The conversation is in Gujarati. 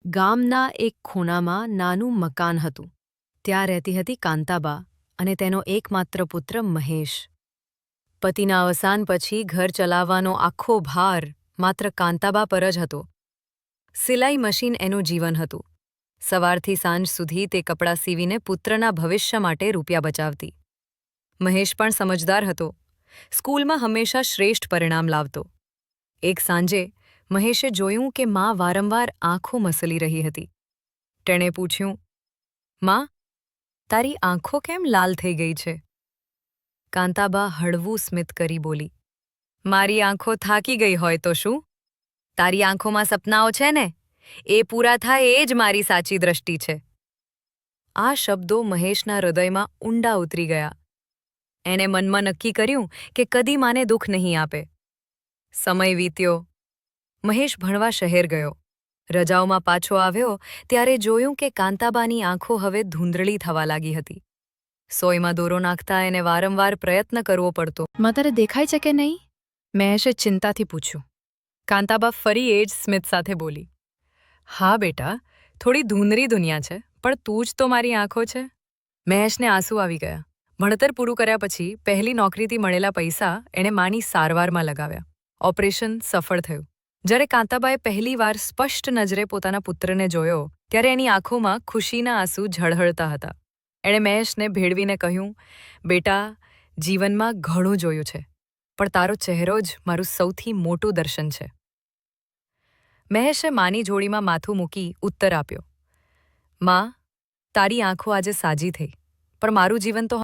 ગામના એક ખૂણામાં નાનું મકાન હતું. ત્યાં રહેતી હતી કાંતાબા અને તેનો એકમાત્ર પુત્ર મહેશ. પતિના અવસાન પછી ઘર ચલાવવાનો આખો ભાર માત્ર કાંતાબા પર જ હતો. સિલાઈ મશીન એનું જીવન હતું. સવારથી સાંજ સુધી તે કપડાં સીવીને પુત્રના ભવિષ્ય માટે રૂપિયા બચાવતી. મહેશ પણ સમજદાર હતો. સ્કૂલમાં હંમેશા શ્રેષ્ઠ પરિણામ લાવતો. એક સાંજે મહેશે જોયું કે મા વારંવાર આંખો મસલી રહી હતી. તેણે પૂછ્યું, "મા, તારી આંખો કેમ લાલ થઈ ગઈ છે?" કાંતાબા હળવું સ્મિત કરી બોલી, "મારી આંખો થાકી ગઈ હોય તો શું? તારી આંખોમાં સપનાઓ છે ને, એ પૂરા થાય એ જ મારી સાચી દ્રષ્ટિ છે." આ શબ્દો મહેશના હૃદયમાં ઊંડા ઉતરી ગયા. એણે મનમાં નક્કી કર્યું કે કદી માને દુઃખ નહીં આપે. સમય વીત્યો. મહેશ ભણવા શહેર ગયો. રજાઓમાં પાછો આવ્યો ત્યારે જોયું કે કાંતાબાની આંખો હવે ધૂંધળી થવા લાગી હતી. સોયમાં દોરો નાખતા એને વારંવાર પ્રયત્ન કરવો પડતો. "માં, તારે દેખાય છે કે નહીં?" મહેશે ચિંતાથી પૂછ્યું. કાંતાબા ફરી એ જ સ્મિત સાથે બોલી, "હા બેટા, થોડી ધૂંધળી દુનિયા છે, પણ તું જ તો મારી આંખો છે." મહેશને આંસુ આવી ગયા. ભણતર પૂરું કર્યા પછી પહેલી નોકરીથી મળેલા પૈસા એણે માની સારવારમાં લગાવ્યા. ઓપરેશન સફળ થયું. જ્યારે કાંતાબાએ પહેલીવાર સ્પષ્ટ નજરે પોતાના પુત્રને જોયો ત્યારે એની આંખોમાં ખુશીના આંસુ ઝળહળતા હતા. એણે મહેશને ભેળવીને કહ્યું, "બેટા, જીવનમાં ઘણું જોયું છે, પણ તારો ચહેરો જ મારું સૌથી મોટું દર્શન છે." મહેશે માની જોડીમાં માથું મૂકી ઉત્તર આપ્યો, "મા, તારી આંખો આજે સાજી થઈ, પણ મારું જીવન તો